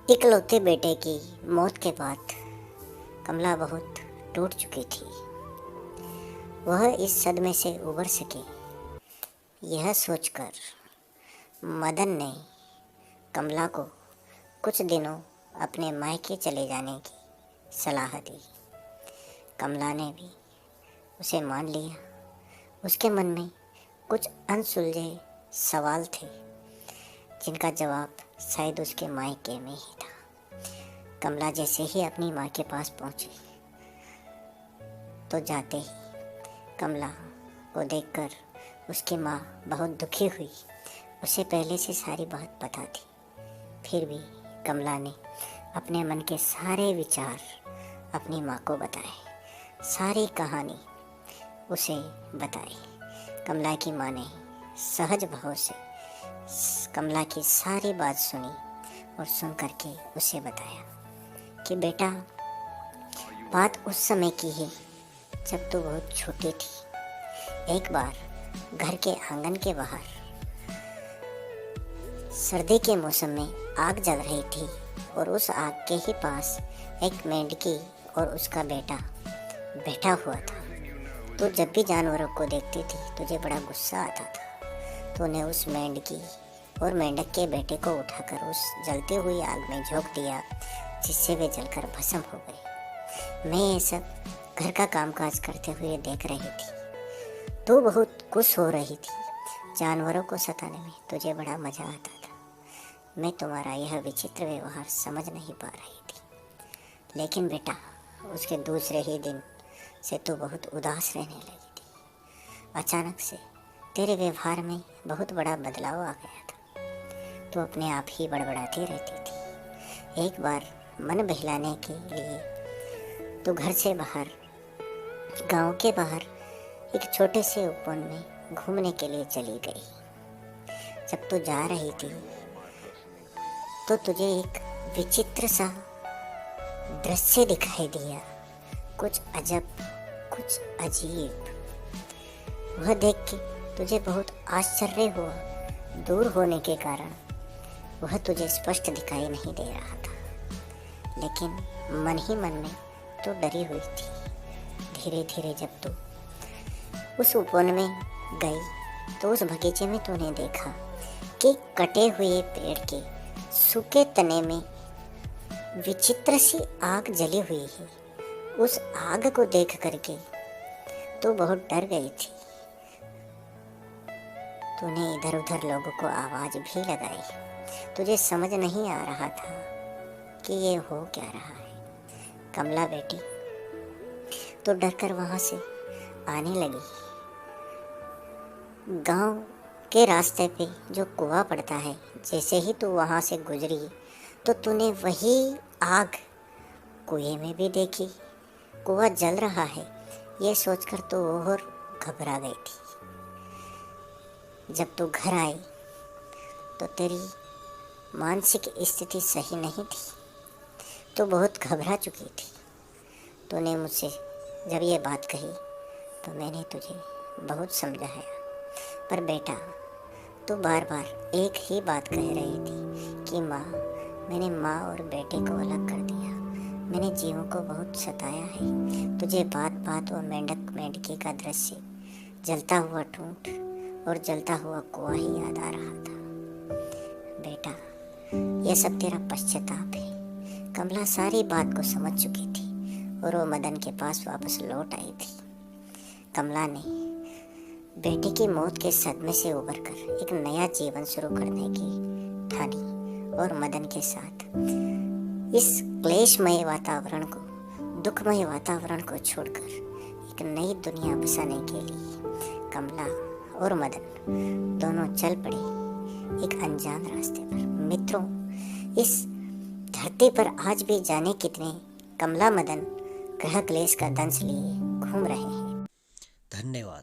इकलौते बेटे की मौत के बाद कमला बहुत टूट चुकी थी। वह इस सदमे से उबर सके, यह सोचकर मदन ने कमला को कुछ दिनों अपने मायके चले जाने की सलाह दी। कमला ने भी उसे मान लिया। उसके मन में कुछ अनसुलझे सवाल थे जिनका जवाब शायद उसके मायके में ही था। कमला जैसे ही अपनी माँ के पास पहुंची तो जाते ही कमला को देखकर उसकी माँ बहुत दुखी हुई। उसे पहले से सारी बात पता थी, फिर भी कमला ने अपने मन के सारे विचार अपनी माँ को बताए, सारी कहानी उसे बताई। कमला की माँ ने सहज भाव से कमला की सारी बात सुनी और सुन करके उसे बताया कि बेटा, बात उस समय की है जब तू बहुत छोटी थी। एक बार घर के आंगन के बाहर सर्दी के मौसम में आग जल रही थी और उस आग के ही पास एक मेंढकी और उसका बेटा बैठा हुआ था। तो जब भी जानवरों को देखती थी तुझे बड़ा गुस्सा आता था। तूने उस मेंढकी और मेंढक के बेटे को उठाकर उस जलती हुई आग में झोंक दिया, जिससे वे जलकर भस्म हो गए। मैं ये सब घर का कामकाज करते हुए देख रही थी। तू बहुत खुश हो रही थी। जानवरों को सताने में तुझे बड़ा मजा आता था। मैं तुम्हारा यह विचित्र व्यवहार समझ नहीं पा रही थी। लेकिन बेटा, उसके दूसरे ही दिन से तू बहुत उदास रहने लगी थी। अचानक से तेरे व्यवहार में बहुत बड़ा बदलाव आ गया था। तू अपने आप ही बड़बड़ाती रहती थी। एक बार मन बहलाने के लिए तू घर से बाहर, गांव के बाहर एक छोटे से उपवन में घूमने के लिए चली गई। जब तू जा रही थी तो तुझे एक विचित्र सा दृश्य दिखाई दिया, कुछ अजब, कुछ अजीब। वह देख के तुझे बहुत आश्चर्य हुआ। दूर होने के कारण वह तुझे स्पष्ट दिखाई नहीं दे रहा था, लेकिन मन ही मन में तो डरी हुई थी। धीरे धीरे जब तू उस उपवन में गई तो उस बगीचे में तूने देखा कि कटे हुए पेड़ के सूखे तने में विचित्र सी आग जली हुई है। उस आग को देख करके तू बहुत डर गई थी। तूने इधर उधर लोगों को आवाज भी लगाई। तुझे समझ नहीं आ रहा था कि ये हो क्या रहा है। कमला बेटी, तो डरकर वहां से आने लगी। गांव के रास्ते पे जो कुआं पड़ता है, जैसे ही तू वहां से गुजरी तो तूने वही आग कुएं में भी देखी। कुआं जल रहा है, ये सोचकर तो और घबरा गई थी। जब तू घर आई तो तेरी मानसिक स्थिति सही नहीं थी। तो बहुत घबरा चुकी थी। तूने मुझसे जब ये बात कही तो मैंने तुझे बहुत समझाया, पर बेटा, तू बार बार एक ही बात कह रही थी कि माँ, मैंने माँ और बेटे को अलग कर दिया। मैंने जीवों को बहुत सताया है। तुझे बात बात और मेंढक मेंढकी का दृश्य, जलता हुआ ठूंठ और जलता हुआ कुआं ही याद आ रहा था। बेटा, यह सब तेरा पश्चाताप है। कमला सारी बात को समझ चुकी थी और वो मदन के पास वापस लौट आई थी। कमला ने बेटे की मौत के सदमे से उबरकर एक नया जीवन शुरू करने की ठानी और मदन के साथ इस क्लेशमय वातावरण को, दुखमय वातावरण को छोड़कर एक नई दुनिया बसाने के लिए कमला और मदन दोनों चल पड़े एक अनजान रास्ते पर। मित्रों, इस धरती पर आज भी जाने कितने कमला मदन ग्रह क्लेश का दंश लिए घूम रहे हैं। धन्यवाद।